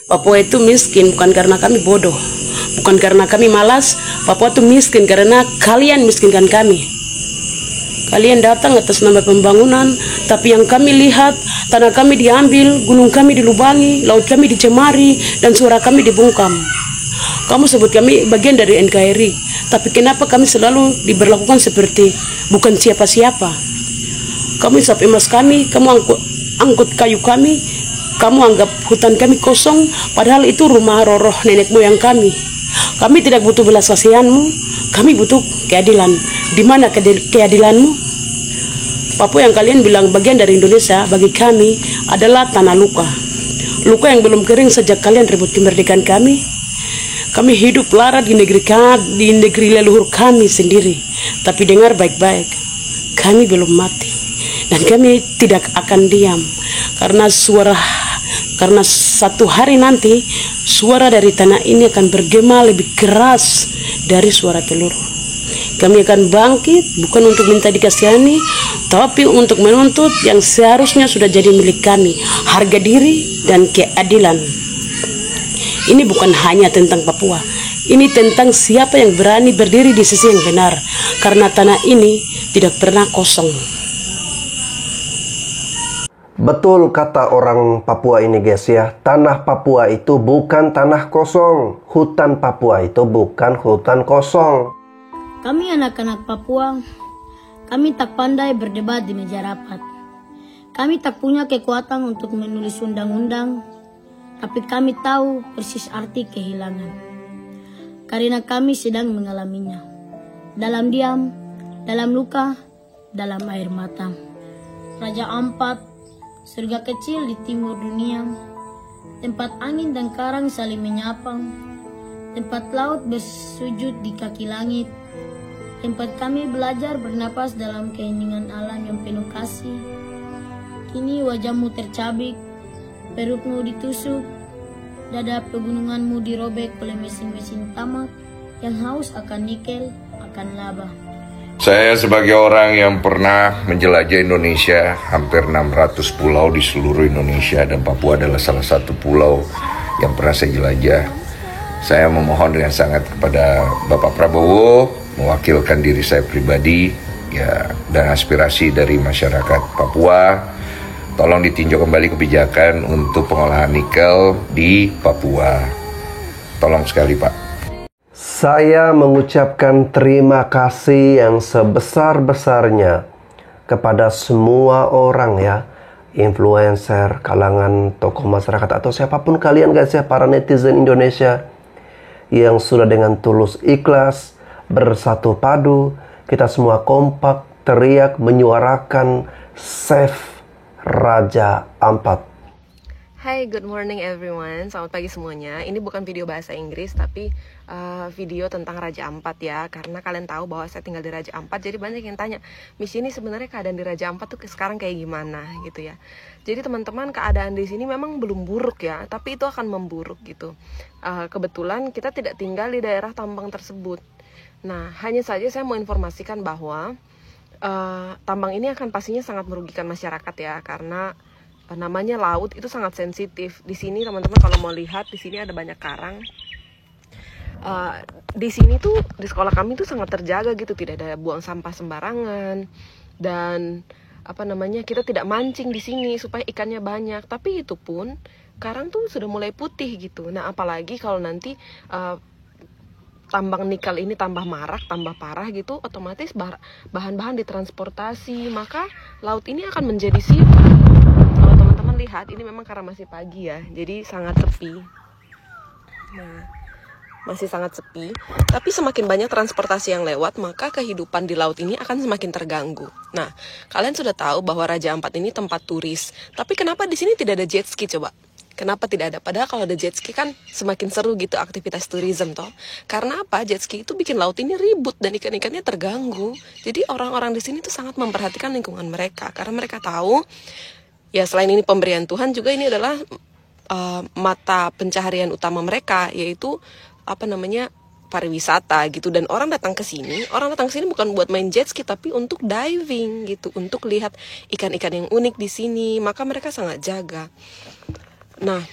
Papua itu miskin bukan karena kami bodoh, bukan karena kami malas. Papua itu miskin karena kalian miskinkan kami. Kalian datang atas nama pembangunan, tapi yang kami lihat, tanah kami diambil, gunung kami dilubangi, laut kami dicemari, dan suara kami dibungkam. Kamu sebut kami bagian dari NKRI, tapi kenapa kami selalu diberlakukan seperti bukan siapa-siapa? Kamu isap emas kami, kamu angkut kayu kami, kamu anggap hutan kami kosong, padahal itu rumah roh nenek moyang kami. Kami tidak butuh belas kasihanmu, kami butuh keadilan. Di mana keadilanmu? Papua yang kalian bilang bagian dari Indonesia, bagi kami adalah tanah luka. Luka yang belum kering sejak kalian rebut kemerdekaan kami. Kami hidup lara di negeri leluhur kami sendiri. Tapi dengar baik-baik, kami belum mati. Dan kami tidak akan diam. Karena satu hari nanti, suara dari tanah ini akan bergema lebih keras dari suara peluru. Kami akan bangkit bukan untuk minta dikasihani, tapi untuk menuntut yang seharusnya sudah jadi milik kami, harga diri dan keadilan. Ini bukan hanya tentang Papua, ini tentang siapa yang berani berdiri di sisi yang benar, karena tanah ini tidak pernah kosong. Betul kata orang Papua ini guys ya, tanah Papua itu bukan tanah kosong, hutan Papua itu bukan hutan kosong. Kami anak-anak Papua, kami tak pandai berdebat di meja rapat. Kami tak punya kekuatan untuk menulis undang-undang, tapi kami tahu persis arti kehilangan. Karena kami sedang mengalaminya. Dalam diam, dalam luka, dalam air mata. Raja Ampat, surga kecil di timur dunia, tempat angin dan karang saling menyapa, tempat laut bersujud di kaki langit, tempat kami belajar bernapas dalam keheningan alam yang penuh kasih. Kini wajahmu tercabik, perutmu ditusuk, dada pegununganmu dirobek oleh mesin-mesin tamak yang haus akan nikel, akan laba. Saya sebagai orang yang pernah menjelajah Indonesia, hampir 600 pulau di seluruh Indonesia, dan Papua adalah salah satu pulau yang pernah saya jelajah. Saya memohon dengan sangat kepada Bapak Prabowo, mewakilkan diri saya pribadi ya, dan aspirasi dari masyarakat Papua, tolong ditinjau kembali kebijakan untuk pengolahan nikel di Papua. Tolong sekali Pak. Saya mengucapkan terima kasih yang sebesar-besarnya kepada semua orang ya, influencer, kalangan tokoh masyarakat atau siapapun kalian guys ya, para netizen Indonesia yang sudah dengan tulus ikhlas bersatu padu, kita semua kompak teriak menyuarakan save Raja Ampat. Hai, good morning everyone. Selamat pagi semuanya. Ini bukan video bahasa Inggris, tapi video tentang Raja Ampat ya. Karena kalian tahu bahwa saya tinggal di Raja Ampat, jadi banyak yang tanya, Miss, ini sebenarnya keadaan di Raja Ampat tuh sekarang kayak gimana gitu ya. Jadi teman-teman, keadaan di sini memang belum buruk ya, tapi itu akan memburuk gitu. Kebetulan kita tidak tinggal di daerah tambang tersebut. Nah, hanya saja saya mau informasikan bahwa tambang ini akan pastinya sangat merugikan masyarakat ya, karena namanya laut itu sangat sensitif. Di sini teman-teman kalau mau lihat, di sini ada banyak karang. Di sini tuh di sekolah kami tuh sangat terjaga gitu, tidak ada buang sampah sembarangan, dan kita tidak mancing di sini supaya ikannya banyak. Tapi itu pun karang tuh sudah mulai putih gitu. Nah, apalagi kalau nanti tambang nikel ini tambah marak, tambah parah gitu, otomatis bahan-bahan ditransportasi, maka laut ini akan menjadi siput. Kalau teman-teman lihat, ini memang karena masih pagi ya, jadi sangat sepi. Nah, masih sangat sepi, tapi semakin banyak transportasi yang lewat, maka kehidupan di laut ini akan semakin terganggu. Nah, kalian sudah tahu bahwa Raja Ampat ini tempat turis, tapi kenapa di sini tidak ada jet ski coba? Kenapa tidak ada? Padahal kalau ada jet ski kan semakin seru gitu aktivitas tourism toh. Karena apa? Jet ski itu bikin laut ini ribut dan ikan-ikannya terganggu. Jadi orang-orang di sini tuh sangat memperhatikan lingkungan mereka, karena mereka tahu ya selain ini pemberian Tuhan, juga ini adalah mata pencaharian utama mereka, yaitu pariwisata gitu. Dan orang datang ke sini bukan buat main jet ski, tapi untuk diving gitu, untuk lihat ikan-ikan yang unik di sini. Maka mereka sangat jaga. Nah,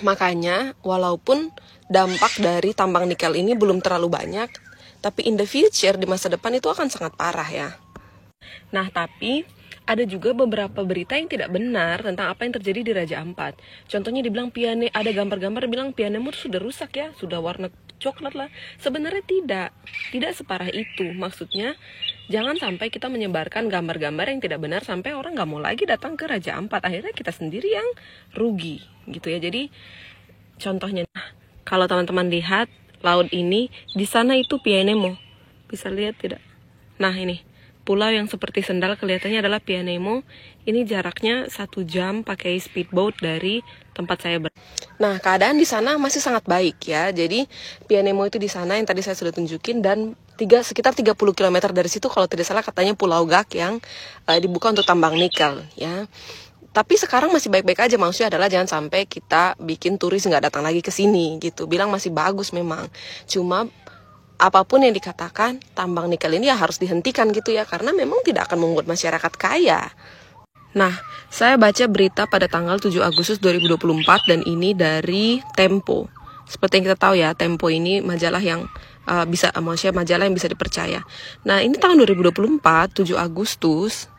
Makanya walaupun dampak dari tambang nikel ini belum terlalu banyak, tapi in the future, di masa depan itu akan sangat parah ya. Nah, tapi ada juga beberapa berita yang tidak benar tentang apa yang terjadi di Raja Ampat. Contohnya dibilang ada gambar-gambar bilang pianemu sudah rusak ya, sudah warna coklat lah. Sebenarnya tidak separah itu. Maksudnya jangan sampai kita menyebarkan gambar-gambar yang tidak benar sampai orang nggak mau lagi datang ke Raja Ampat. Akhirnya kita sendiri yang rugi gitu ya. Jadi contohnya, kalau teman-teman lihat laut ini, di sana itu Pianemo. Bisa lihat tidak? Nah ini. Pulau yang seperti sendal kelihatannya adalah Pianemo. Ini jaraknya 1 jam pakai speedboat dari tempat saya Nah, keadaan di sana masih sangat baik ya. Jadi Pianemo itu di sana yang tadi saya sudah tunjukin, dan sekitar 30 km dari situ kalau tidak salah katanya Pulau Gak yang dibuka untuk tambang nikel ya. Tapi sekarang masih baik-baik aja, maksudnya adalah jangan sampai kita bikin turis nggak datang lagi ke sini gitu. Bilang masih bagus memang. Cuma apapun yang dikatakan, tambang nikel ini ya harus dihentikan gitu ya, karena memang tidak akan membuat masyarakat kaya. Nah, saya baca berita pada tanggal 7 Agustus 2024 dan ini dari Tempo. Seperti yang kita tahu ya, Tempo ini majalah yang majalah yang bisa dipercaya. Nah, ini tahun 2024, 7 Agustus,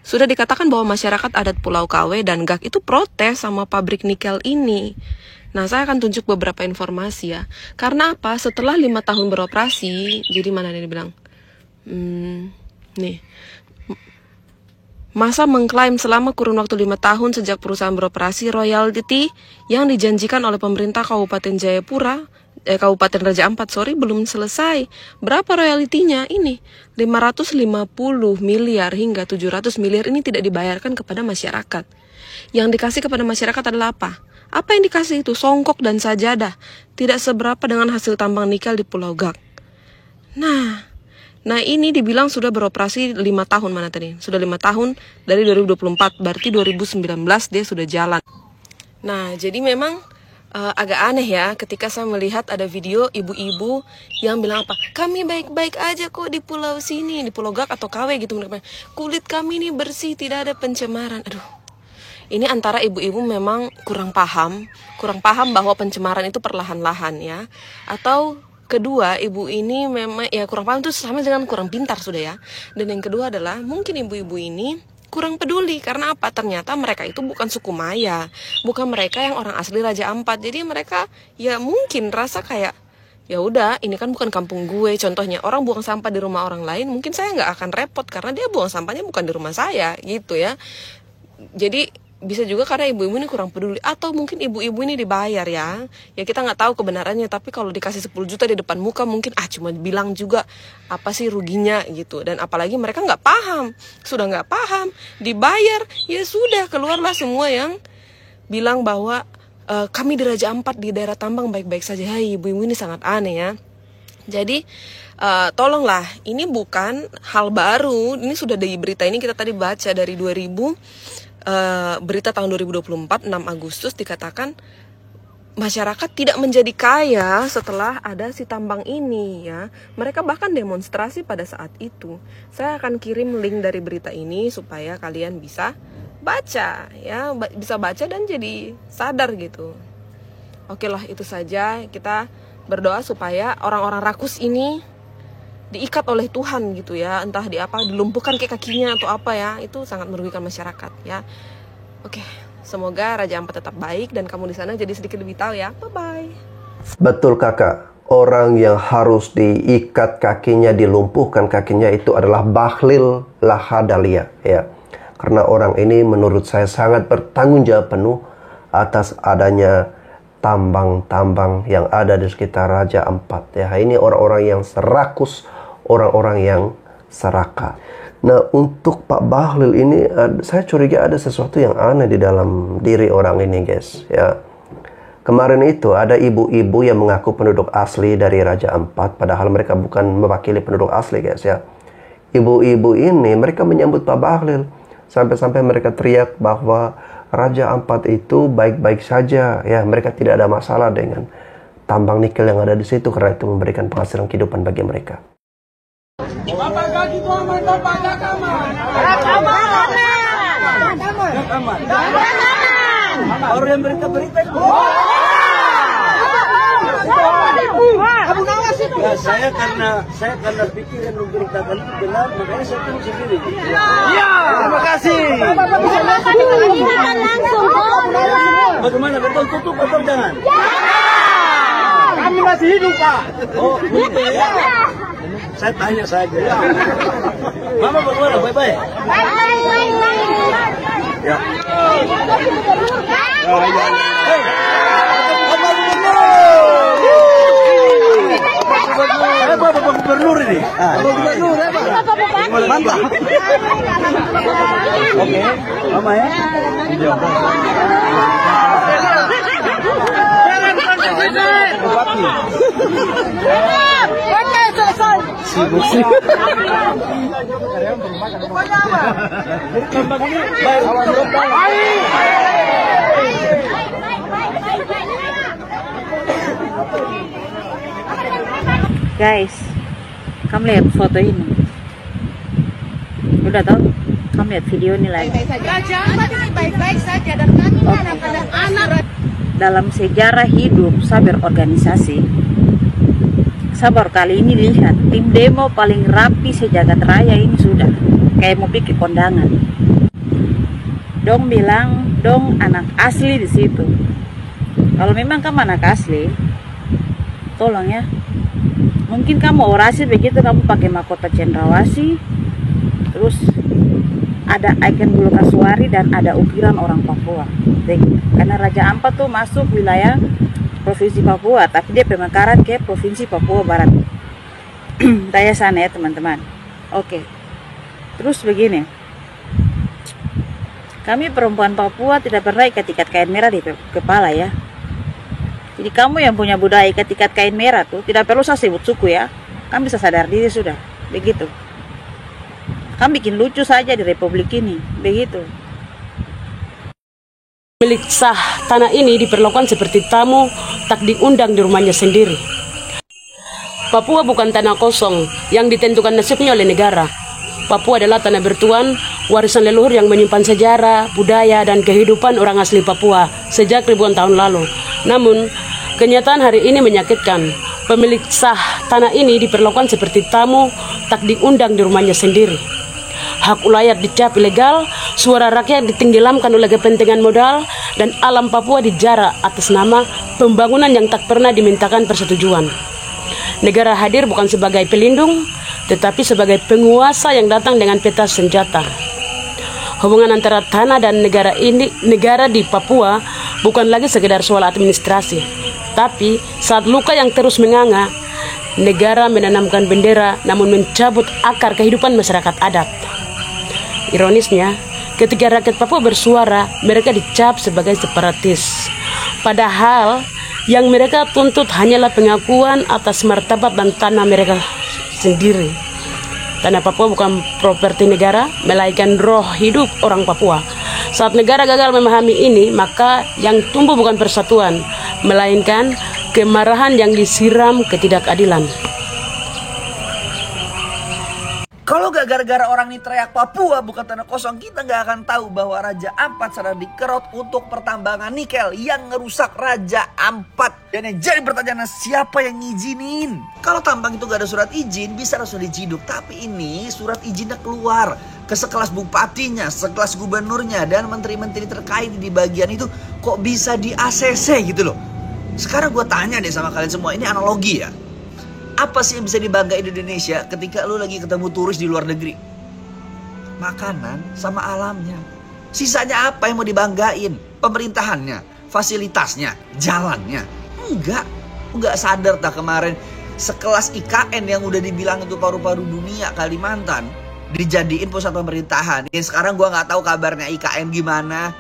sudah dikatakan bahwa masyarakat adat Pulau Kawe dan Gak itu protes sama pabrik nikel ini. Nah, saya akan tunjuk beberapa informasi ya. Karena apa? Setelah 5 tahun beroperasi, jadi mana ini bilang? Nih. Masa mengklaim selama kurun waktu 5 tahun sejak perusahaan beroperasi, royalti yang dijanjikan oleh pemerintah Kabupaten Kabupaten Raja Ampat, belum selesai. Berapa royaltinya? Ini 550 miliar hingga 700 miliar ini tidak dibayarkan kepada masyarakat. Yang dikasih kepada masyarakat adalah apa? Apa yang dikasih itu? Songkok dan sajadah. Tidak seberapa dengan hasil tambang nikel di Pulau Gak. Nah ini dibilang sudah beroperasi 5 tahun mana tadi? Sudah 5 tahun dari 2024. Berarti 2019 dia sudah jalan. Nah jadi memang agak aneh ya ketika saya melihat ada video ibu-ibu yang bilang apa? Kami baik-baik aja kok di pulau sini, di Pulau Gak atau Kawe gitu. Kulit kami ini bersih, tidak ada pencemaran. Aduh. Ini antara ibu-ibu memang kurang paham bahwa pencemaran itu perlahan-lahan ya. Atau kedua, ibu ini memang ya kurang paham itu sama dengan kurang pintar sudah ya. Dan yang kedua adalah mungkin ibu-ibu ini kurang peduli. Karena apa? Ternyata mereka itu bukan suku Maya, bukan mereka yang orang asli Raja Ampat. Jadi mereka ya mungkin rasa kayak ya udah, ini kan bukan kampung gue. Contohnya orang buang sampah di rumah orang lain, mungkin saya nggak akan repot karena dia buang sampahnya bukan di rumah saya gitu ya. Jadi bisa juga karena ibu-ibu ini kurang peduli, atau mungkin ibu-ibu ini dibayar ya kita nggak tahu kebenarannya. Tapi kalau dikasih 10 juta di depan muka mungkin cuma bilang juga apa sih ruginya gitu. Dan apalagi mereka nggak paham, sudah nggak paham dibayar ya sudah, keluarlah semua yang bilang bahwa kami di Raja Ampat di daerah tambang baik-baik saja. Hai, ibu-ibu ini sangat aneh ya. Jadi tolonglah, ini bukan hal baru, ini sudah di berita ini kita tadi baca dari berita tahun 2024 6 Agustus dikatakan masyarakat tidak menjadi kaya setelah ada si tambang ini ya. Mereka bahkan demonstrasi pada saat itu. Saya akan kirim link dari berita ini supaya kalian bisa baca ya, bisa baca dan jadi sadar gitu. Oke lah, itu saja. Kita berdoa supaya orang-orang rakus ini diikat oleh Tuhan gitu ya, entah dilumpuhkan ke kakinya atau apa ya, itu sangat merugikan masyarakat ya. Oke, semoga Raja Ampat tetap baik dan kamu di sana jadi sedikit lebih tahu ya. Bye bye. Betul kakak, orang yang harus diikat kakinya, dilumpuhkan kakinya itu adalah Bahlil Lahadalia ya. Karena orang ini menurut saya sangat bertanggung jawab penuh atas adanya tambang-tambang yang ada di sekitar Raja Ampat ya. Ini orang-orang yang serakus, orang-orang yang serakah. Nah, untuk Pak Bahlil ini saya curiga ada sesuatu yang aneh di dalam diri orang ini guys ya. Kemarin itu ada ibu-ibu yang mengaku penduduk asli dari Raja Ampat, padahal mereka bukan mewakili penduduk asli guys ya. Ibu-ibu ini mereka menyambut Pak Bahlil, sampai-sampai mereka teriak bahwa Raja Ampat itu baik-baik saja ya, mereka tidak ada masalah dengan tambang nikel yang ada di situ karena itu memberikan penghasilan kehidupan bagi mereka. Orang yang berita-berita saya karena pikiran memberitakan itu benar, makanya saya turun sendiri. Iya, terima kasih. Bagaimana, betul tutup atau jangan? Kami masih hidup, Pak. Oh, begitu ya. Saya tanya saja. Mama bagaimana? Bye-bye. Ya. Bapak Gubernur ini. Gubernur mantap. Oke, Mama ya. Guys, kamu lihat foto ini. Udah tau? Kamu lihat video ini lagi. Baik-baik saja dan kami anak-anak. Dalam sejarah hidup saya berorganisasi, saya baru kali ini lihat tim demo paling rapi sejagat raya ini sudah kayak mau bikin kondangan. Dong bilang dong anak asli di situ. Kalau memang kamu anak asli, tolong ya. Mungkin kamu orasi begitu, kamu pakai mahkota cendrawasih, terus ada ikon bulu kasuari dan ada ukiran orang Papua. Karena Raja Ampat tuh masuk wilayah Provinsi Papua, tapi dia pemekaran ke Provinsi Papua Barat. Tanya sana ya teman-teman. Oke. Terus begini. Kami perempuan Papua tidak pernah ikat-ikat kain merah di kepala ya. Jadi kamu yang punya budaya ikat-ikat kain merah tuh tidak perlu saya sebut suku ya. Kamu bisa sadar diri sudah. Begitu. Kamu bikin lucu saja di Republik ini. Begitu. Milik sah tanah ini diperlakukan seperti tamu tak diundang di rumahnya sendiri. Papua bukan tanah kosong yang ditentukan nasibnya oleh negara. Papua adalah tanah bertuan, warisan leluhur yang menyimpan sejarah, budaya, dan kehidupan orang asli Papua sejak ribuan tahun lalu. Namun, kenyataan hari ini menyakitkan. Pemilik sah tanah ini diperlakukan seperti tamu tak diundang di rumahnya sendiri. Hak ulayat dicap ilegal, suara rakyat ditenggelamkan oleh kepentingan modal, dan alam Papua dijarah atas nama pembangunan yang tak pernah dimintakan persetujuan. Negara hadir bukan sebagai pelindung, tetapi sebagai penguasa yang datang dengan peta senjata. Hubungan antara tanah dan negara di Papua bukan lagi sekedar soal administrasi, tapi saat luka yang terus menganga, negara menanamkan bendera namun mencabut akar kehidupan masyarakat adat. Ironisnya, ketika rakyat Papua bersuara, mereka dicap sebagai separatis. Padahal yang mereka tuntut hanyalah pengakuan atas martabat dan tanah mereka sendiri. Tanah Papua bukan properti negara, melainkan roh hidup orang Papua. Saat negara gagal memahami ini, maka yang tumbuh bukan persatuan, melainkan kemarahan yang disiram ketidakadilan. Kalau gak gara-gara orang ini teriak Papua bukan tanah kosong, kita gak akan tahu bahwa Raja Ampat sedang dikerot untuk pertambangan nikel yang ngerusak Raja Ampat. Dan yang jadi pertanyaan, siapa yang ngizinin? Kalau tambang itu gak ada surat izin, bisa langsung diciduk. Tapi ini surat izinnya keluar ke sekelas bupatinya, sekelas gubernurnya, dan menteri-menteri terkait di bagian itu kok bisa di ACC gitu loh. Sekarang gue tanya deh sama kalian semua, ini analogi ya. Apa sih yang bisa dibanggain di Indonesia ketika lu lagi ketemu turis di luar negeri? Makanan sama alamnya. Sisanya apa yang mau dibanggain? Pemerintahannya, fasilitasnya, jalannya. Enggak sadar tak kemarin sekelas IKN yang udah dibilang itu paru-paru dunia Kalimantan dijadiin pusat pemerintahan. Dan sekarang gua nggak tahu kabarnya IKN gimana.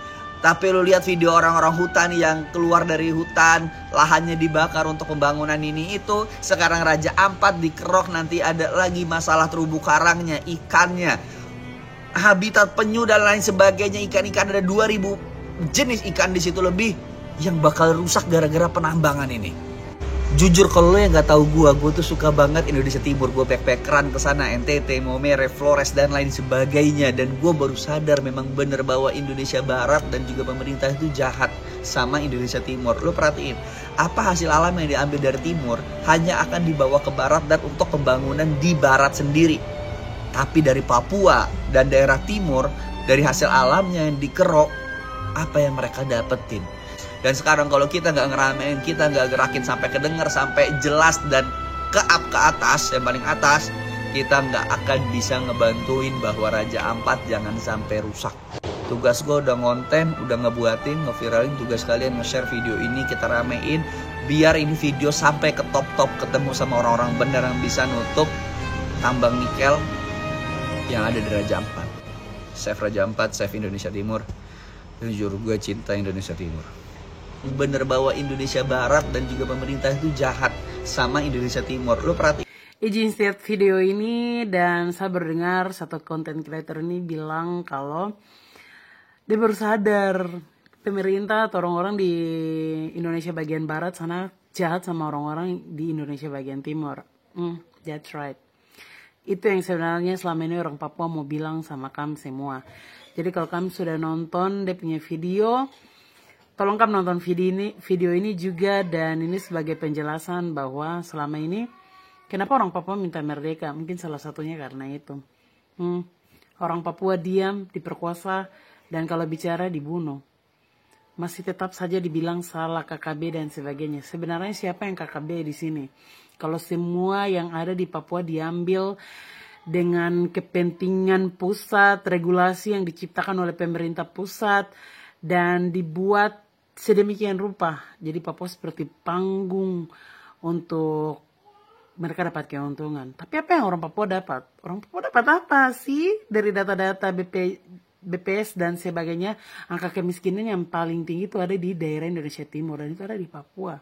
Tapi lu lihat video orang-orang hutan yang keluar dari hutan, lahannya dibakar untuk pembangunan ini itu. Sekarang Raja Ampat dikerok, nanti ada lagi masalah terumbu karangnya, ikannya, habitat penyu dan lain sebagainya. Ikan-ikan ada 2000 jenis ikan di situ lebih yang bakal rusak gara-gara penambangan ini. Jujur kalau lo yang nggak tahu gue tuh suka banget Indonesia Timur. Gue backpackeran ke sana, NTT, Maumere, Flores dan lain sebagainya. Dan gue baru sadar memang bener bahwa Indonesia Barat dan juga pemerintah itu jahat sama Indonesia Timur. Lo perhatiin, apa hasil alam yang diambil dari timur hanya akan dibawa ke barat dan untuk pembangunan di barat sendiri. Tapi dari Papua dan daerah timur, dari hasil alamnya yang dikerok, apa yang mereka dapetin. Dan sekarang kalau kita nggak ngeramein, kita nggak gerakin sampai kedenger, sampai jelas dan ke atas, yang paling atas, kita nggak akan bisa ngebantuin bahwa Raja Ampat jangan sampai rusak. Tugas gue udah ngonten, udah ngebuatin, ngeviralin. Tugas kalian nge-share video ini, kita ramein, biar ini video sampai ke top-top, ketemu sama orang-orang bener yang bisa nutup tambang nikel yang ada di Raja Ampat. Save Raja Ampat, save Indonesia Timur. Jujur gue cinta Indonesia Timur. Bener bahwa Indonesia Barat dan juga pemerintah itu jahat sama Indonesia Timur. Lu perhatiin. Izin share video ini, dan saya berdengar satu content creator ini bilang kalau dia baru sadar pemerintah atau orang-orang di Indonesia bagian barat sana jahat sama orang-orang di Indonesia bagian timur. That's right. Itu yang sebenarnya selama ini orang Papua mau bilang sama kami semua. Jadi kalau kami sudah nonton dia punya video, tolong kami nonton video ini juga, dan ini sebagai penjelasan bahwa selama ini kenapa orang Papua minta merdeka. Mungkin salah satunya karena itu. Orang Papua diam, diperkosa, dan kalau bicara dibunuh. Masih tetap saja dibilang salah KKB dan sebagainya. Sebenarnya siapa yang KKB di sini? Kalau semua yang ada di Papua diambil dengan kepentingan pusat, regulasi yang diciptakan oleh pemerintah pusat, dan dibuat sedemikian rupa. Jadi Papua seperti panggung untuk mereka dapat keuntungan. Tapi apa yang orang Papua dapat? Orang Papua dapat apa sih dari data-data BPS dan sebagainya? Angka kemiskinan yang paling tinggi itu ada di daerah Indonesia Timur, dan itu ada di Papua.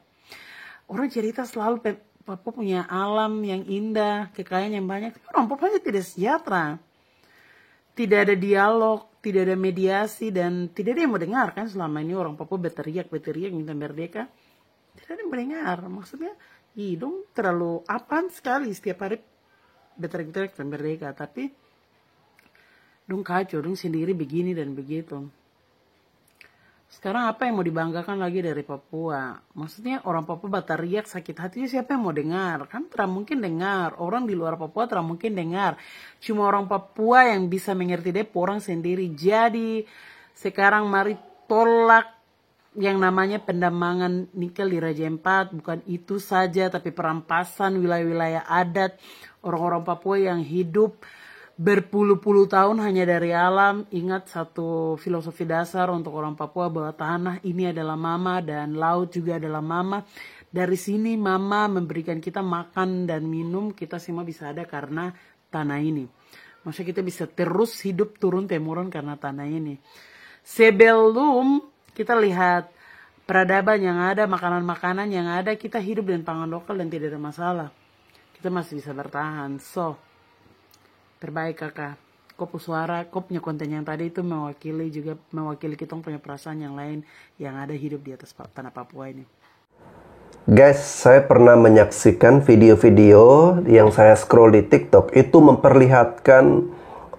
Orang cerita selalu Papua punya alam yang indah, kekayaan yang banyak. Tapi orang Papua tidak sejahtera. Tidak ada dialog, tidak ada mediasi, dan tidak ada yang mendengar. Kan selama ini orang Papua berteriak minta merdeka. Tidak ada yang mendengar. Maksudnya, dong terlalu apaan sekali setiap hari berteriak merdeka. Tapi dong kacau, dong sendiri begini dan begitu. Sekarang apa yang mau dibanggakan lagi dari Papua? Maksudnya orang Papua berteriak sakit hati, siapa yang mau dengar? Kan tidak mungkin dengar. Orang di luar Papua tidak mungkin dengar. Cuma orang Papua yang bisa mengerti deh orang sendiri. Jadi sekarang mari tolak yang namanya pendambangan nikel di Raja Ampat. Bukan itu saja, tapi perampasan wilayah-wilayah adat orang-orang Papua yang hidup berpuluh-puluh tahun hanya dari alam. Ingat satu filosofi dasar untuk orang Papua, bahwa tanah ini adalah mama dan laut juga adalah mama. Dari sini mama memberikan kita makan dan minum, kita semua bisa ada karena tanah ini. Maksudnya kita bisa terus hidup turun-temurun karena tanah ini. Sebelum kita lihat peradaban yang ada, makanan-makanan yang ada, kita hidup dengan pangan lokal dan tidak ada masalah. Kita masih bisa bertahan. So, terbaik kakak, kau suara, kau punya konten yang tadi itu mewakili kita punya perasaan yang lain yang ada hidup di atas tanah Papua ini. Guys, saya pernah menyaksikan video-video yang saya scroll di TikTok, itu memperlihatkan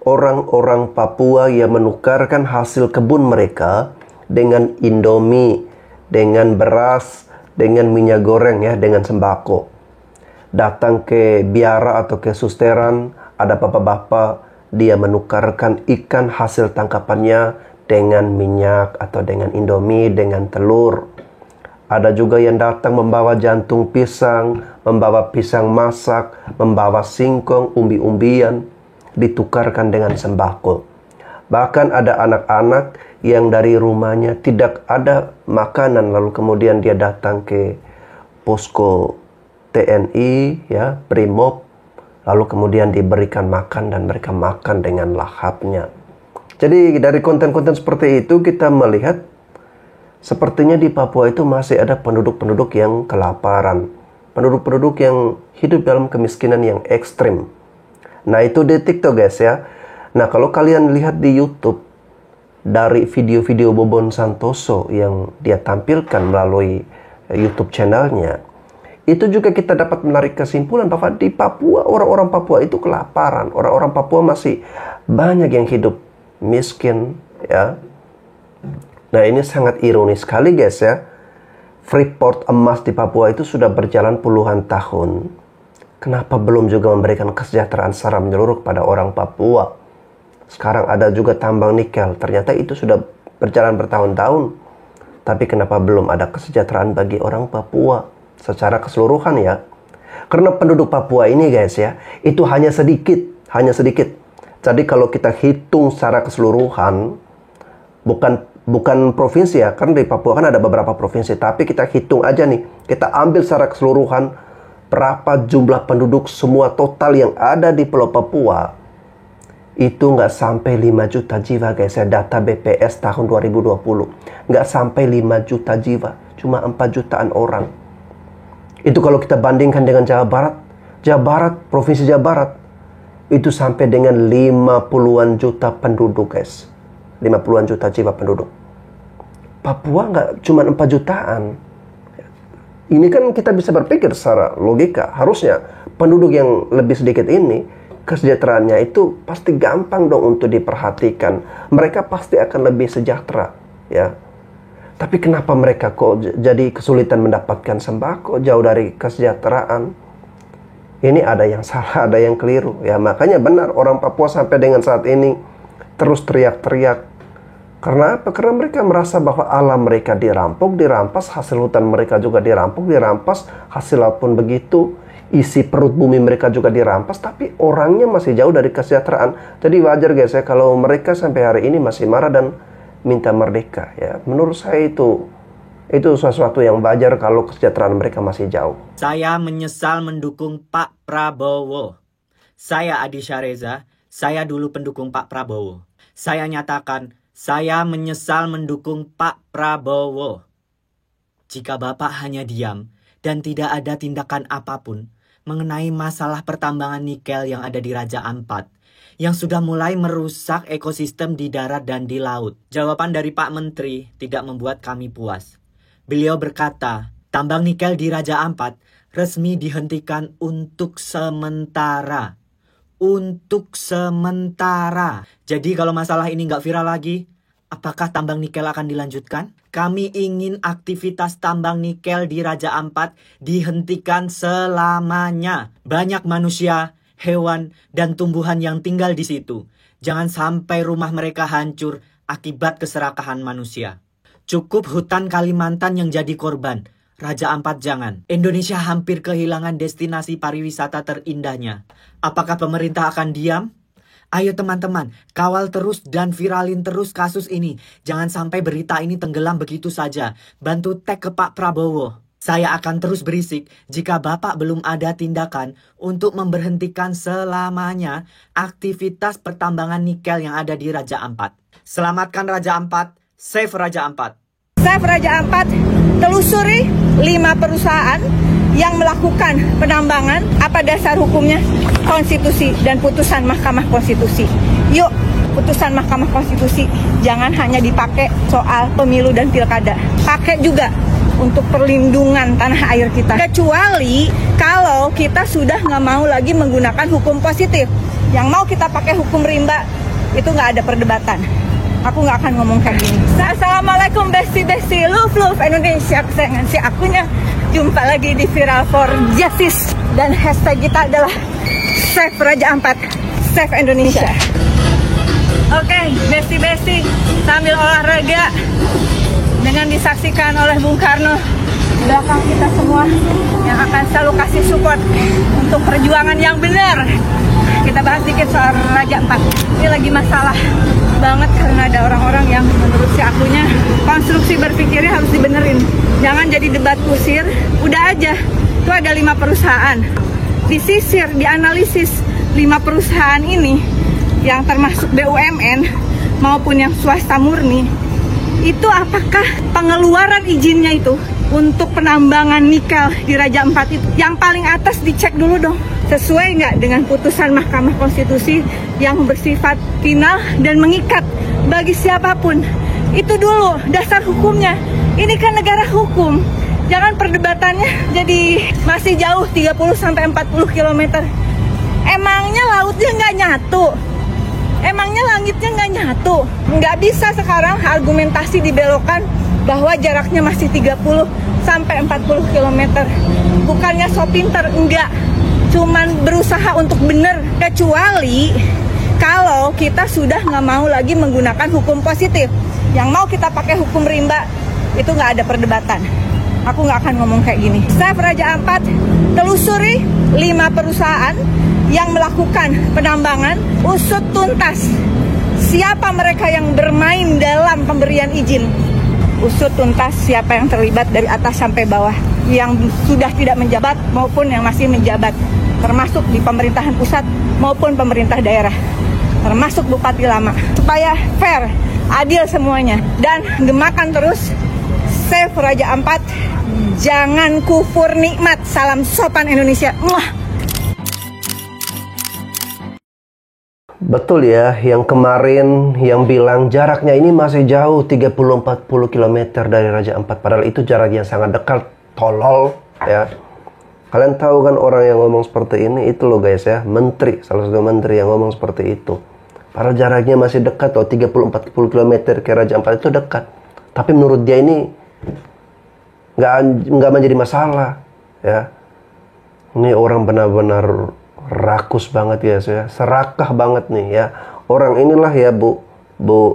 orang-orang Papua yang menukarkan hasil kebun mereka dengan Indomie, dengan beras, dengan minyak goreng ya, dengan sembako. Datang ke biara atau ke susteran, ada bapak-bapak, dia menukarkan ikan hasil tangkapannya dengan minyak atau dengan Indomie, dengan telur. Ada juga yang datang membawa jantung pisang, membawa pisang masak, membawa singkong, umbi-umbian, ditukarkan dengan sembako. Bahkan ada anak-anak yang dari rumahnya tidak ada makanan, lalu kemudian dia datang ke posko TNI, ya, Brimob, lalu kemudian diberikan makan dan mereka makan dengan lahapnya. Jadi dari konten-konten seperti itu kita melihat sepertinya di Papua itu masih ada penduduk-penduduk yang kelaparan. Penduduk-penduduk yang hidup dalam kemiskinan yang ekstrim. Nah itu di TikTok guys ya. Nah kalau kalian lihat di YouTube, dari video-video Bobon Santoso yang dia tampilkan melalui YouTube channelnya, itu juga kita dapat menarik kesimpulan bahwa di Papua, orang-orang Papua itu kelaparan. Orang-orang Papua masih banyak yang hidup miskin ya. Nah ini sangat ironis sekali guys ya. Freeport emas di Papua itu sudah berjalan puluhan tahun. Kenapa belum juga memberikan kesejahteraan secara menyeluruh kepada orang Papua? Sekarang ada juga tambang nikel. Ternyata itu sudah berjalan bertahun-tahun. Tapi kenapa belum ada kesejahteraan bagi orang Papua secara keseluruhan ya? Karena penduduk Papua ini guys ya, itu hanya sedikit. Jadi kalau kita hitung secara keseluruhan, bukan provinsi ya, karena di Papua kan ada beberapa provinsi, tapi kita hitung aja nih, kita ambil secara keseluruhan berapa jumlah penduduk semua total yang ada di Pulau Papua, itu nggak sampai 5 juta jiwa guys ya, data BPS tahun 2020, nggak sampai 5 juta jiwa, cuma 4 jutaan orang. Itu kalau kita bandingkan dengan Jawa Barat, provinsi Jawa Barat, itu sampai dengan 50-an juta penduduk guys. 50-an juta jiwa penduduk. Papua nggak cuma 4 jutaan. Ini kan kita bisa berpikir secara logika. Harusnya penduduk yang lebih sedikit ini, kesejahteraannya itu pasti gampang dong untuk diperhatikan. Mereka pasti akan lebih sejahtera. Ya. Tapi kenapa mereka kok jadi kesulitan mendapatkan sembako, jauh dari kesejahteraan? Ini ada yang salah, ada yang keliru. Ya, makanya benar orang Papua sampai dengan saat ini terus teriak-teriak. Karena apa? Karena mereka merasa bahwa alam mereka dirampas, hasil hutan mereka juga dirampas, hasil laut pun begitu, isi perut bumi mereka juga dirampas, tapi orangnya masih jauh dari kesejahteraan. Jadi wajar guys ya, kalau mereka sampai hari ini masih marah dan minta merdeka. Ya, menurut saya itu sesuatu yang wajar kalau kesejahteraan mereka masih jauh. Saya menyesal mendukung Pak Prabowo. Saya Adi Syareza, saya dulu pendukung Pak Prabowo. Saya nyatakan, saya menyesal mendukung Pak Prabowo. Jika Bapak hanya diam dan tidak ada tindakan apapun mengenai masalah pertambangan nikel yang ada di Raja Ampat, yang sudah mulai merusak ekosistem di darat dan di laut. Jawaban dari Pak Menteri tidak membuat kami puas. Beliau berkata, tambang nikel di Raja Ampat resmi dihentikan untuk sementara. Untuk sementara. Jadi kalau masalah ini nggak viral lagi, apakah tambang nikel akan dilanjutkan? Kami ingin aktivitas tambang nikel di Raja Ampat dihentikan selamanya. Banyak manusia, hewan, dan tumbuhan yang tinggal di situ. Jangan sampai rumah mereka hancur akibat keserakahan manusia. Cukup hutan Kalimantan yang jadi korban. Raja Ampat jangan. Indonesia hampir kehilangan destinasi pariwisata terindahnya. Apakah pemerintah akan diam? Ayo teman-teman, kawal terus dan viralin terus kasus ini. Jangan sampai berita ini tenggelam begitu saja. Bantu tag ke Pak Prabowo. Saya akan terus berisik jika Bapak belum ada tindakan untuk memberhentikan selamanya aktivitas pertambangan nikel yang ada di Raja Ampat. Selamatkan Raja Ampat, save Raja Ampat. Save Raja Ampat, telusuri 5 perusahaan yang melakukan penambangan. Apa dasar hukumnya? Konstitusi dan putusan Mahkamah Konstitusi. Yuk, putusan Mahkamah Konstitusi jangan hanya dipakai soal pemilu dan pilkada. Pakai juga untuk perlindungan tanah air kita. Kecuali kalau kita sudah nggak mau lagi menggunakan hukum positif. Yang mau kita pakai hukum rimba, itu nggak ada perdebatan. Aku nggak akan ngomong kayak gini. Assalamualaikum besti-besti, love Indonesia, kesayangan si akunya. Jumpa lagi di Viral for Justice. Dan hashtag kita adalah Save Raja Ampat, Save Indonesia. Oke, besti-besti, sambil olahraga dengan disaksikan oleh Bung Karno belakang kita semua yang akan selalu kasih support untuk perjuangan yang benar. Kita bahas dikit soal Raja Ampat. Ini lagi masalah banget karena ada orang-orang yang menurut si akunya konstruksi berpikirnya harus dibenerin. Jangan jadi debat kusir. Udah aja, itu ada 5 perusahaan. Disisir, dianalisis 5 perusahaan ini yang termasuk BUMN maupun yang swasta murni. Itu apakah pengeluaran izinnya itu untuk penambangan nikel di Raja Ampat itu yang paling atas dicek dulu dong, sesuai nggak dengan putusan Mahkamah Konstitusi yang bersifat final dan mengikat bagi siapapun. Itu dulu dasar hukumnya. Ini kan negara hukum. Jangan perdebatannya jadi masih jauh 30-40 km. Emangnya lautnya nggak nyatu? Emangnya langitnya nggak nyatu? Nggak bisa sekarang argumentasi dibelokkan bahwa jaraknya masih 30 sampai 40 km. Bukannya so pinter, enggak. Cuman berusaha untuk benar. Kecuali kalau kita sudah nggak mau lagi menggunakan hukum positif. Yang mau kita pakai hukum rimba, itu nggak ada perdebatan. Aku nggak akan ngomong kayak gini. Chef Raja Ampat telusuri 5 perusahaan yang melakukan penambangan, usut tuntas siapa mereka yang bermain dalam pemberian izin. Usut tuntas siapa yang terlibat dari atas sampai bawah, yang sudah tidak menjabat maupun yang masih menjabat, termasuk di pemerintahan pusat maupun pemerintah daerah, termasuk Bupati Lama, supaya fair, adil semuanya. Dan gemakan terus Chef Raja Ampat, jangan kufur nikmat. Salam sopan Indonesia. Muah. Betul ya, yang kemarin yang bilang jaraknya ini masih jauh 30-40 km dari Raja Ampat. Padahal itu jarak yang sangat dekat. Tolol ya. Kalian tahu kan orang yang ngomong seperti ini itu loh guys ya, menteri, salah satu menteri yang ngomong seperti itu. Padahal jaraknya masih dekat loh, 30-40 km ke Raja Ampat itu dekat. Tapi menurut dia ini nggak menjadi masalah ya. Ini orang benar-benar rakus banget ya, serakah banget nih ya. Orang inilah ya Bu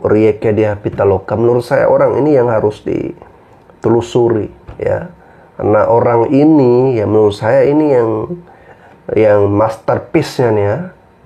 Rieke Diah Pitaloka. Menurut saya orang ini yang harus ditelusuri ya. Karena orang ini ya menurut saya ini yang masterpiece-nya nih ya.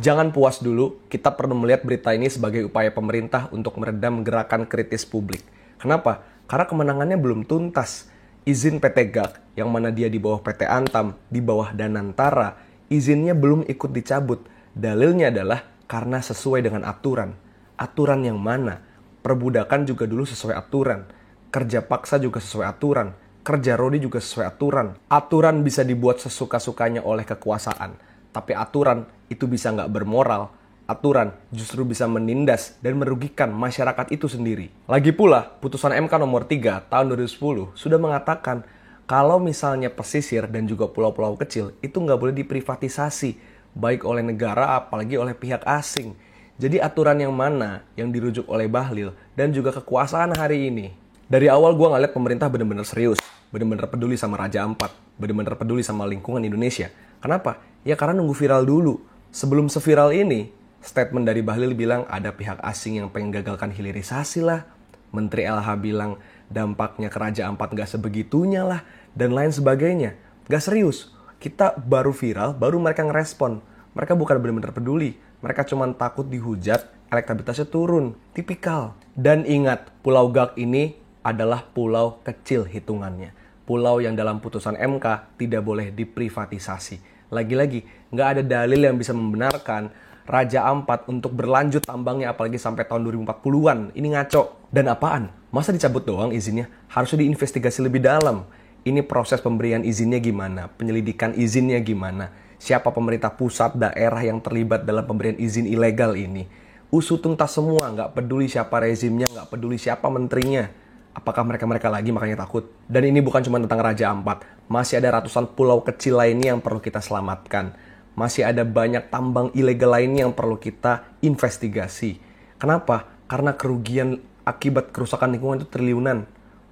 Jangan puas dulu, kita perlu melihat berita ini sebagai upaya pemerintah untuk meredam gerakan kritis publik. Kenapa? Karena kemenangannya belum tuntas. Izin PT GAK, yang mana dia di bawah PT Antam, di bawah Danantara, izinnya belum ikut dicabut. Dalilnya adalah karena sesuai dengan aturan. Aturan yang mana? Perbudakan juga dulu sesuai aturan. Kerja paksa juga sesuai aturan. Kerja rodi juga sesuai aturan. Aturan bisa dibuat sesuka-sukanya oleh kekuasaan. Tapi aturan itu bisa nggak bermoral. Aturan justru bisa menindas dan merugikan masyarakat itu sendiri. Lagi pula, putusan MK nomor 3 tahun 2010 sudah mengatakan kalau misalnya pesisir dan juga pulau-pulau kecil itu nggak boleh diprivatisasi, baik oleh negara apalagi oleh pihak asing. Jadi aturan yang mana yang dirujuk oleh Bahlil dan juga kekuasaan hari ini? Dari awal gue ngeliat pemerintah benar-benar serius, benar-benar peduli sama Raja Ampat, benar-benar peduli sama lingkungan Indonesia. Kenapa? Ya karena nunggu viral dulu. Sebelum seviral ini, statement dari Bahlil bilang ada pihak asing yang pengen gagalkan hilirisasi lah. Menteri LH bilang dampaknya ke Raja Ampat gak sebegitunya lah. Dan lain sebagainya. Gak serius. Kita baru viral, baru mereka ngerespon. Mereka bukan benar-benar peduli. Mereka cuma takut dihujat, elektabilitasnya turun. Tipikal. Dan ingat, Pulau GAK ini adalah pulau kecil hitungannya. Pulau yang dalam putusan MK tidak boleh diprivatisasi. Lagi-lagi, gak ada dalil yang bisa membenarkan Raja Ampat untuk berlanjut tambangnya apalagi sampai tahun 2040-an. Ini ngaco. Dan apaan? Masa dicabut doang izinnya? Harusnya diinvestigasi lebih dalam. Ini proses pemberian izinnya gimana? Penyelidikan izinnya gimana? Siapa pemerintah pusat, daerah yang terlibat dalam pemberian izin ilegal ini? Usut tuntas semua, nggak peduli siapa rezimnya, nggak peduli siapa menterinya. Apakah mereka lagi makanya takut? Dan ini bukan cuma tentang Raja Ampat. Masih ada ratusan pulau kecil lainnya yang perlu kita selamatkan. Masih ada banyak tambang ilegal lainnya yang perlu kita investigasi. Kenapa? Karena kerugian akibat kerusakan lingkungan itu triliunan.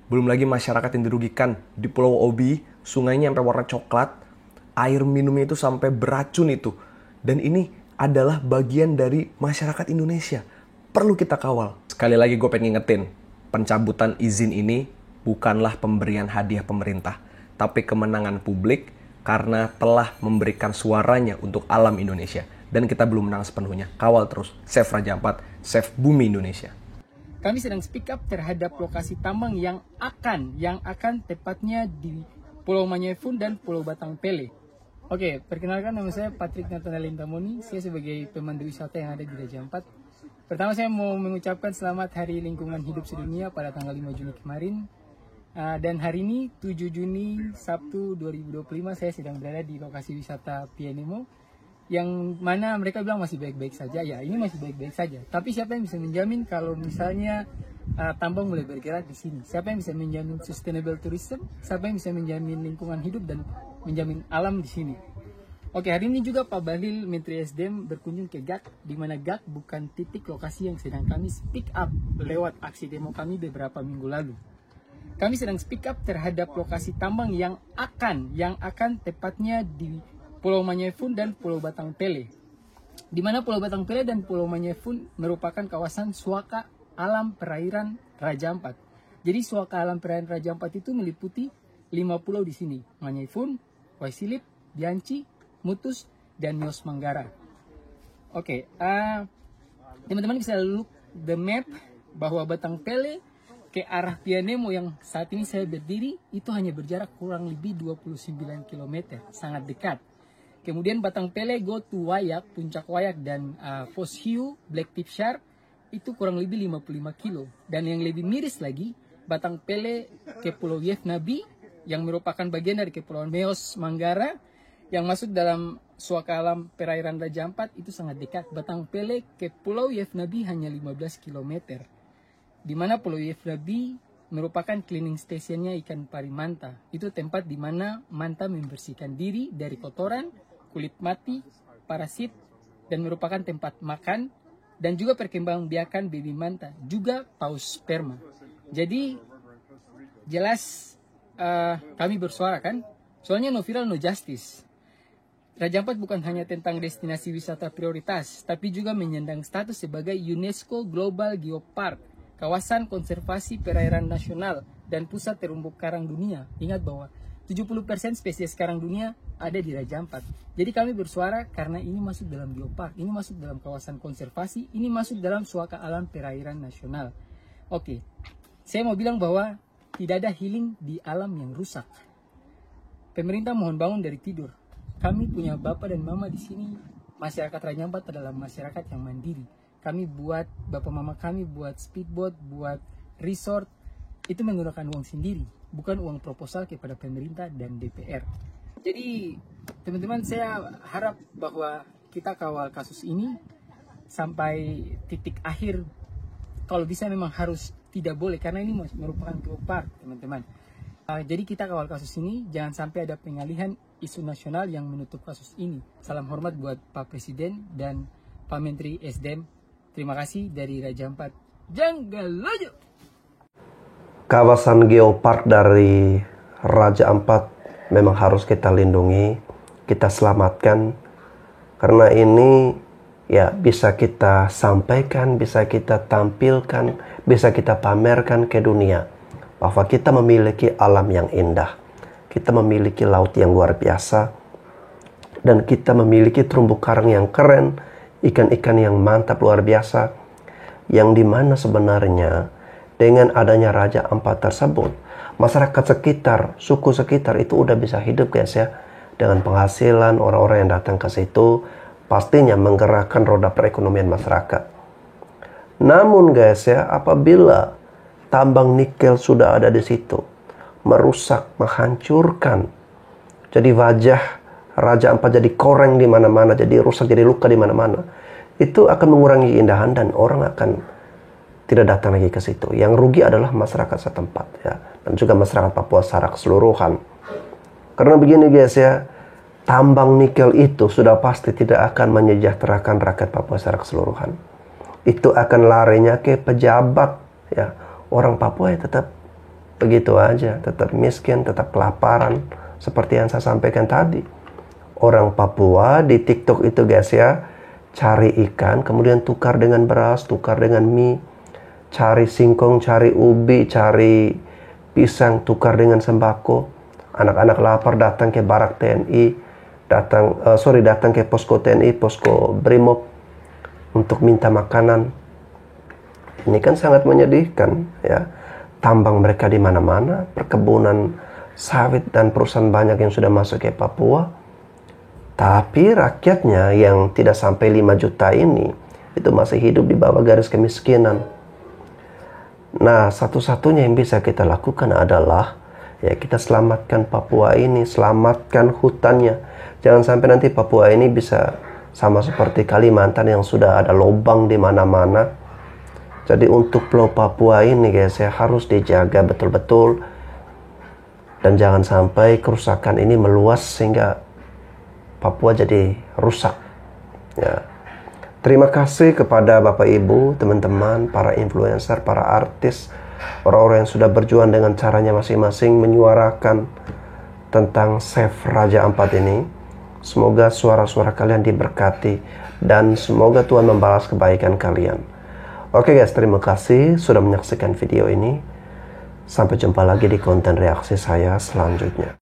Belum lagi masyarakat yang dirugikan. Di Pulau Obi, sungainya sampai warna coklat. Air minumnya itu sampai beracun itu. Dan ini adalah bagian dari masyarakat Indonesia. Perlu kita kawal. Sekali lagi gue pengen ngingetin. Pencabutan izin ini bukanlah pemberian hadiah pemerintah. Tapi kemenangan publik karena telah memberikan suaranya untuk alam Indonesia. Dan kita belum menang sepenuhnya. Kawal terus. Save Raja Ampat, save bumi Indonesia. Kami sedang speak up terhadap lokasi tambang yang akan tepatnya di Pulau Manyefun dan Pulau Batang Pele. Oke, perkenalkan nama saya Patrick Nathanael Intamoni. Saya sebagai pemandu wisata yang ada di Raja Ampat. Pertama saya mau mengucapkan selamat Hari Lingkungan Hidup Sedunia pada tanggal 5 Juni kemarin. Dan hari ini 7 Juni Sabtu 2025 saya sedang berada di lokasi wisata Pienemo. Yang mana mereka bilang masih baik-baik saja. Ya ini masih baik-baik saja. Tapi siapa yang bisa menjamin kalau misalnya tambang mulai bergerak di sini? Siapa yang bisa menjamin sustainable tourism? Siapa yang bisa menjamin lingkungan hidup dan menjamin alam di sini? Oke, hari ini juga Pak Bahlil, Menteri SDM berkunjung ke GAK, di mana GAK bukan titik lokasi yang sedang kami speak up lewat aksi demo kami beberapa minggu lalu. kami sedang speak up terhadap lokasi tambang yang akan tepatnya di Pulau Manyefun dan Pulau Batang Pele. Di mana Pulau Batang Pele dan Pulau Manyefun merupakan kawasan suaka alam perairan Raja Ampat. Jadi suaka alam perairan Raja Ampat itu meliputi 5 pulau di sini, Manyefun, Waisilip, Bianci, Mutus, dan Nios Manggara. Oke, teman-teman bisa look the map bahwa Batang Pele ke arah Pianemo yang saat ini saya berdiri itu hanya berjarak kurang lebih 29 km, sangat dekat. Kemudian Batang Pele go to Wayak, Puncak Wayak dan Pos Hiu, Black Tip Shark itu kurang lebih 55 kilo. Dan yang lebih miris lagi, Batang Pele ke Pulau Yef Nabi yang merupakan bagian dari Kepulauan Meos Manggara yang masuk dalam suaka alam perairan Raja Ampat itu sangat dekat. Batang Pele ke Pulau Yef Nabi hanya 15 km. Di mana Pulau Yef Nabi merupakan cleaning stationnya ikan pari manta. Itu tempat di mana manta membersihkan diri dari kotoran, kulit mati, parasit, dan merupakan tempat makan dan juga perkembangbiakan baby manta, juga paus sperma. Jadi jelas kami bersuara kan, soalnya no viral no justice. Raja Ampat bukan hanya tentang destinasi wisata prioritas, tapi juga menyandang status sebagai UNESCO Global Geopark, kawasan konservasi perairan nasional dan pusat terumbu karang dunia. Ingat bahwa 70% spesies karang dunia ada di Raja Ampat. Jadi kami bersuara karena ini masuk dalam geopark, ini masuk dalam kawasan konservasi, ini masuk dalam suaka alam perairan nasional. Oke, saya mau bilang bahwa tidak ada healing di alam yang rusak. Pemerintah mohon bangun dari tidur. Kami punya bapak dan mama di sini. Masyarakat Raja Ampat adalah masyarakat yang mandiri. Kami buat, bapak mama kami buat speedboat, buat resort, itu menggunakan uang sendiri, bukan uang proposal kepada pemerintah dan DPR. Jadi teman-teman, saya harap bahwa kita kawal kasus ini sampai titik akhir. Kalau bisa memang harus tidak boleh, karena ini merupakan geopark teman-teman. Jadi kita kawal kasus ini, jangan sampai ada pengalihan isu nasional yang menutup kasus ini. Salam hormat buat Pak Presiden dan Pak Menteri SDM. Terima kasih dari Raja Ampat. Janggalojo! Kawasan geopark dari Raja Ampat memang harus kita lindungi, kita selamatkan. Karena ini ya bisa kita sampaikan, bisa kita tampilkan, bisa kita pamerkan ke dunia bahwa kita memiliki alam yang indah, kita memiliki laut yang luar biasa, dan kita memiliki terumbu karang yang keren, ikan-ikan yang mantap luar biasa, yang dimana sebenarnya dengan adanya Raja Ampat tersebut, masyarakat sekitar, suku sekitar itu udah bisa hidup guys ya, dengan penghasilan orang-orang yang datang ke situ, pastinya menggerakkan roda perekonomian masyarakat. Namun guys ya, apabila tambang nikel sudah ada di situ, merusak, menghancurkan, jadi wajah Raja Ampat jadi koreng di mana-mana, jadi rusak, jadi luka di mana-mana, itu akan mengurangi keindahan dan orang akan tidak datang lagi ke situ. Yang rugi adalah masyarakat setempat ya, dan juga masyarakat Papua secara keseluruhan. Karena begini guys ya, tambang nikel itu sudah pasti tidak akan menyejahterakan rakyat Papua secara keseluruhan. Itu akan larinya ke pejabat ya. Orang Papua ya tetap begitu aja, tetap miskin, tetap kelaparan, seperti yang saya sampaikan tadi. Orang Papua di TikTok itu guys ya, cari ikan, kemudian tukar dengan beras, tukar dengan mie, cari singkong, cari ubi, cari pisang, tukar dengan sembako. Anak-anak lapar datang ke barak TNI, datang ke posko TNI, posko Brimob untuk minta makanan. Ini kan sangat menyedihkan ya. Tambang mereka di mana-mana, perkebunan sawit dan perusahaan banyak yang sudah masuk ke Papua. Tapi rakyatnya yang tidak sampai 5 juta ini itu masih hidup di bawah garis kemiskinan. Nah, satu-satunya yang bisa kita lakukan adalah ya kita selamatkan Papua ini, selamatkan hutannya. Jangan sampai nanti Papua ini bisa sama seperti Kalimantan yang sudah ada lubang di mana-mana. Jadi untuk Pulau Papua ini guys ya harus dijaga betul-betul, dan jangan sampai kerusakan ini meluas sehingga Papua jadi rusak ya. Terima kasih kepada Bapak Ibu, teman-teman, para influencer, para artis, orang-orang yang sudah berjuang dengan caranya masing-masing menyuarakan tentang save Raja Ampat ini. Semoga suara-suara kalian diberkati dan semoga Tuhan membalas kebaikan kalian. Oke guys, terima kasih sudah menyaksikan video ini. Sampai jumpa lagi di konten reaksi saya selanjutnya.